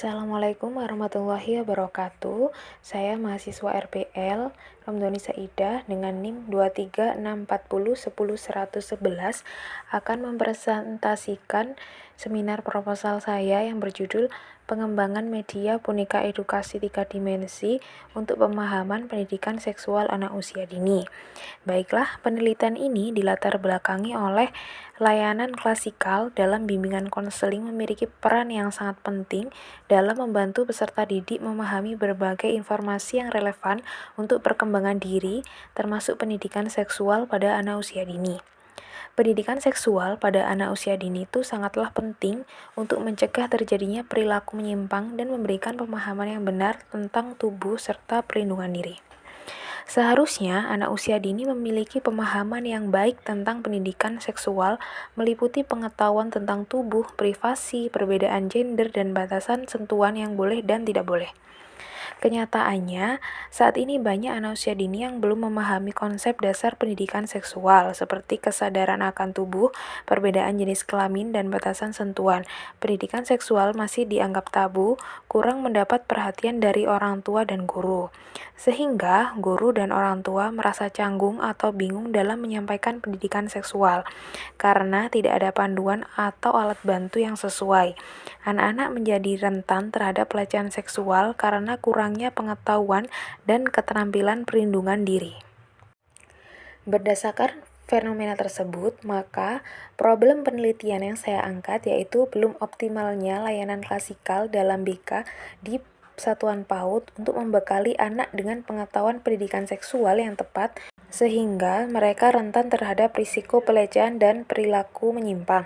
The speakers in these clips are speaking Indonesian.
Assalamualaikum warahmatullahi wabarakatuh. Saya mahasiswa RPL Ramdhani Saidah dengan NIM 236401011 akan mempresentasikan seminar proposal saya yang berjudul Pengembangan Media Boneka Edukasi 3 Dimensi untuk Pemahaman Pendidikan Seksual Anak Usia Dini. Baiklah, penelitian ini dilatar belakangi oleh layanan klasikal dalam bimbingan konseling memiliki peran yang sangat penting dalam membantu peserta didik memahami berbagai informasi yang relevan untuk perkembangan diri, termasuk pendidikan seksual pada anak usia dini. Pendidikan seksual pada anak usia dini itu sangatlah penting untuk mencegah terjadinya perilaku menyimpang dan memberikan pemahaman yang benar tentang tubuh serta perlindungan diri. Seharusnya anak usia dini memiliki pemahaman yang baik tentang pendidikan seksual, meliputi pengetahuan tentang tubuh, privasi, perbedaan gender, dan batasan sentuhan yang boleh dan tidak boleh. Kenyataannya, saat ini banyak anak usia dini yang belum memahami konsep dasar pendidikan seksual, seperti kesadaran akan tubuh, perbedaan jenis kelamin, dan batasan sentuhan. Pendidikan seksual masih dianggap tabu, kurang mendapat perhatian dari orang tua dan guru. Sehingga, guru dan orang tua merasa canggung atau bingung dalam menyampaikan pendidikan seksual, karena tidak ada panduan atau alat bantu yang sesuai. Anak-anak menjadi rentan terhadap pelecehan seksual karena kurangnya pengetahuan dan keterampilan perlindungan diri. Berdasarkan fenomena tersebut, maka problem penelitian yang saya angkat yaitu belum optimalnya layanan klasikal dalam BK di satuan PAUD untuk membekali anak dengan pengetahuan pendidikan seksual yang tepat sehingga mereka rentan terhadap risiko pelecehan dan perilaku menyimpang.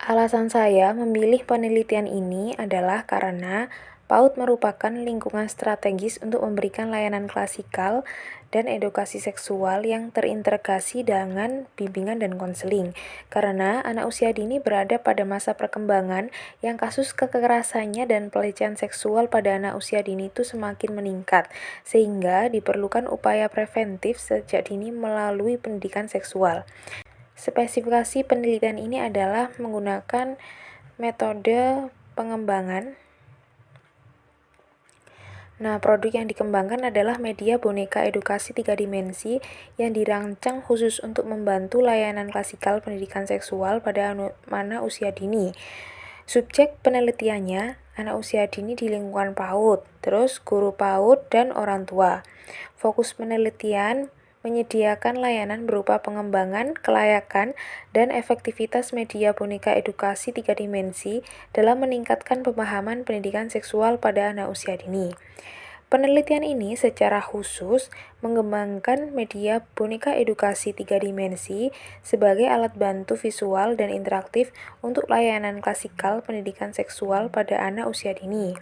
Alasan saya memilih penelitian ini adalah karena PAUD merupakan lingkungan strategis untuk memberikan layanan klasikal dan edukasi seksual yang terintegrasi dengan bimbingan dan konseling. Karena anak usia dini berada pada masa perkembangan yang kasus kekerasannya dan pelecehan seksual pada anak usia dini itu semakin meningkat, sehingga diperlukan upaya preventif sejak dini melalui pendidikan seksual. Spesifikasi penelitian ini adalah menggunakan metode pengembangan. Produk yang dikembangkan adalah media boneka edukasi 3 dimensi yang dirancang khusus untuk membantu layanan klasikal pendidikan seksual pada anak usia dini. Subjek penelitiannya anak usia dini di lingkungan PAUD, terus guru PAUD dan orang tua. Fokus penelitian menyediakan layanan berupa pengembangan, kelayakan, dan efektivitas media boneka edukasi 3 dimensi dalam meningkatkan pemahaman pendidikan seksual pada anak usia dini. Penelitian ini secara khusus mengembangkan media boneka edukasi 3 dimensi sebagai alat bantu visual dan interaktif untuk layanan klasikal pendidikan seksual pada anak usia dini.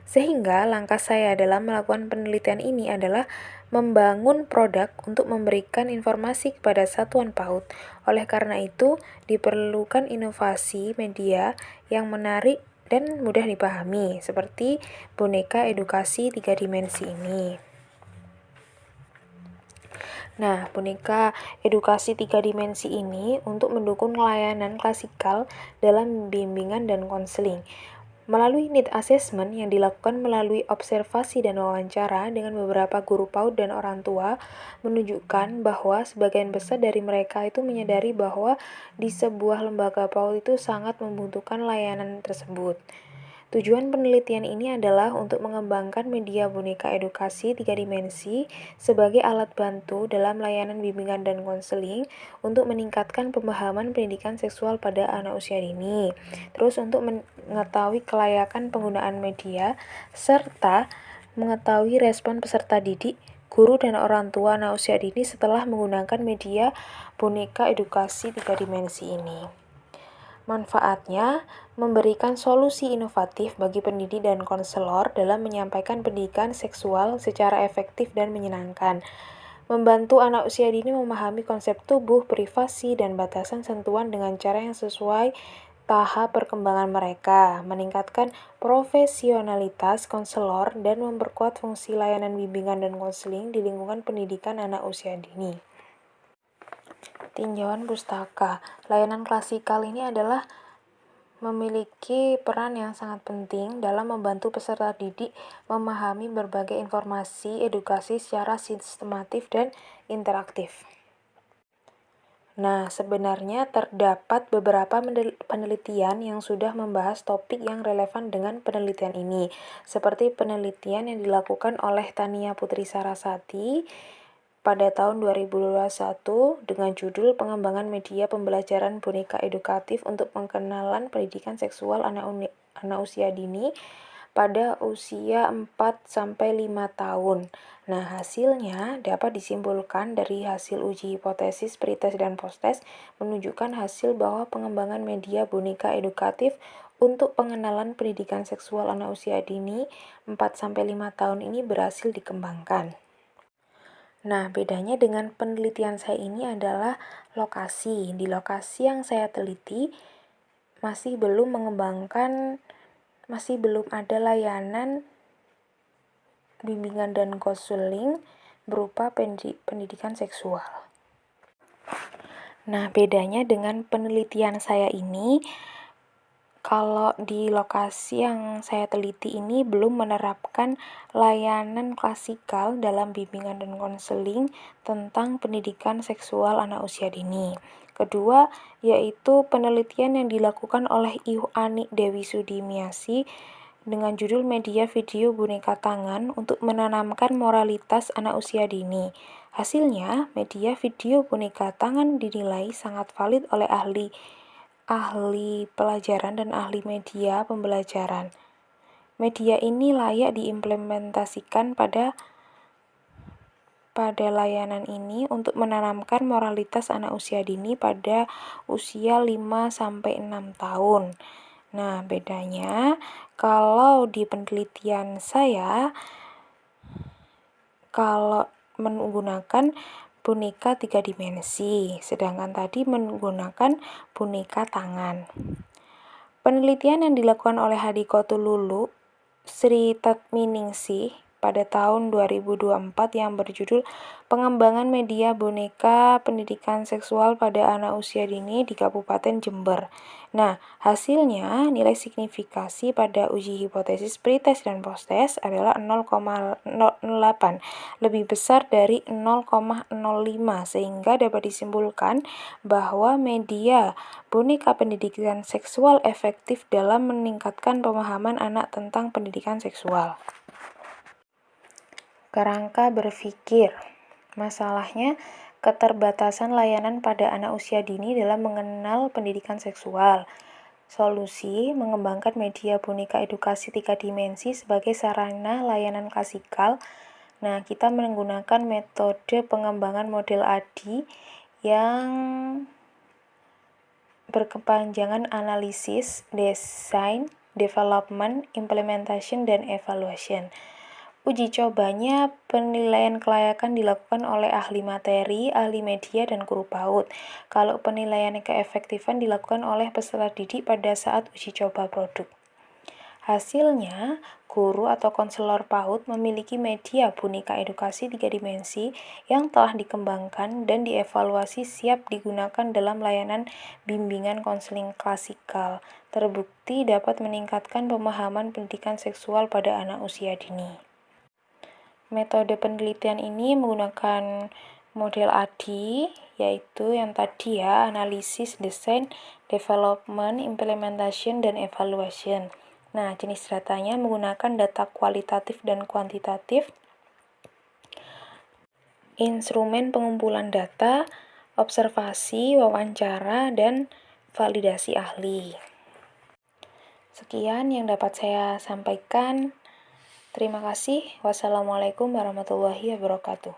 Sehingga langkah saya dalam melakukan penelitian ini adalah membangun produk untuk memberikan informasi kepada satuan PAUD. Oleh karena itu, diperlukan inovasi media yang menarik dan mudah dipahami, seperti boneka edukasi 3 dimensi ini. Boneka edukasi 3 dimensi ini untuk mendukung layanan klasikal dalam bimbingan dan konseling. Melalui need assessment yang dilakukan melalui observasi dan wawancara dengan beberapa guru PAUD dan orang tua, menunjukkan bahwa sebagian besar dari mereka itu menyadari bahwa di sebuah lembaga PAUD itu sangat membutuhkan layanan tersebut. Tujuan penelitian ini adalah untuk mengembangkan media boneka edukasi 3 dimensi sebagai alat bantu dalam layanan bimbingan dan konseling untuk meningkatkan pemahaman pendidikan seksual pada anak usia dini. Terus untuk mengetahui kelayakan penggunaan media serta mengetahui respon peserta didik, guru dan orang tua anak usia dini setelah menggunakan media boneka edukasi 3 dimensi ini. Manfaatnya, memberikan solusi inovatif bagi pendidik dan konselor dalam menyampaikan pendidikan seksual secara efektif dan menyenangkan. Membantu anak usia dini memahami konsep tubuh, privasi, dan batasan sentuhan dengan cara yang sesuai tahap perkembangan mereka, meningkatkan profesionalitas konselor, dan memperkuat fungsi layanan bimbingan dan konseling di lingkungan pendidikan anak usia dini. Tinjauan pustaka. Layanan klasikal ini adalah memiliki peran yang sangat penting dalam membantu peserta didik memahami berbagai informasi edukasi secara sistematif dan interaktif. Nah, sebenarnya terdapat beberapa penelitian yang sudah membahas topik yang relevan dengan penelitian ini, seperti penelitian yang dilakukan oleh Tania Putri Sarasati pada tahun 2021 dengan judul Pengembangan Media Pembelajaran Boneka Edukatif untuk Pengenalan Pendidikan Seksual Anak Usia Dini pada usia 4-5 tahun. Nah, hasilnya dapat disimpulkan dari hasil uji hipotesis, pretest, dan posttest menunjukkan hasil bahwa pengembangan media boneka edukatif untuk pengenalan pendidikan seksual anak usia dini 4-5 tahun ini berhasil dikembangkan. Nah, bedanya dengan penelitian saya ini adalah lokasi. Di lokasi yang saya teliti masih belum ada layanan bimbingan dan konseling berupa pendidikan seksual. Nah, bedanya dengan penelitian saya ini, kalau di lokasi yang saya teliti ini belum menerapkan layanan klasikal dalam bimbingan dan konseling tentang pendidikan seksual anak usia dini. Kedua, yaitu penelitian yang dilakukan oleh Ibu Ani Dewi Sudimiasi dengan judul Media Video Boneka Tangan untuk menanamkan moralitas anak usia dini. Hasilnya, media video boneka tangan dinilai sangat valid oleh ahli pelajaran dan ahli media pembelajaran. Media ini layak diimplementasikan pada layanan ini untuk menanamkan moralitas anak usia dini pada usia 5-6 tahun. Nah, bedanya kalau di penelitian saya, kalau menggunakan boneka 3 dimensi, sedangkan tadi menggunakan boneka tangan. Penelitian yang dilakukan oleh Hadiko Tululu, Sri Tatminingsih pada tahun 2024 yang berjudul Pengembangan Media Boneka Pendidikan Seksual pada Anak Usia Dini di Kabupaten Jember. Nah, hasilnya nilai signifikasi pada uji hipotesis pretest dan posttest adalah 0,08, lebih besar dari 0,05, sehingga dapat disimpulkan bahwa media boneka pendidikan seksual efektif dalam meningkatkan pemahaman anak tentang pendidikan seksual. Kerangka berpikir. Masalahnya, keterbatasan layanan pada anak usia dini dalam mengenal pendidikan seksual. Solusi, mengembangkan media boneka edukasi 3 dimensi sebagai sarana layanan klasikal. Nah, kita menggunakan metode pengembangan model ADI yang berkepanjangan analisis, desain, development, implementation, dan evaluation. Uji cobanya penilaian kelayakan dilakukan oleh ahli materi, ahli media, dan guru PAUD. Kalau penilaian keefektifan dilakukan oleh peserta didik pada saat uji coba produk. Hasilnya, guru atau konselor PAUD memiliki media boneka edukasi 3 dimensi yang telah dikembangkan dan dievaluasi siap digunakan dalam layanan bimbingan konseling klasikal. Terbukti dapat meningkatkan pemahaman pendidikan seksual pada anak usia dini. Metode penelitian ini menggunakan model ADI, yaitu yang tadi ya, analisis, desain, development, implementation, dan evaluation. Nah, jenis datanya menggunakan data kualitatif dan kuantitatif, instrumen pengumpulan data, observasi, wawancara, dan validasi ahli. Sekian yang dapat saya sampaikan. Terima kasih. Wassalamualaikum warahmatullahi wabarakatuh.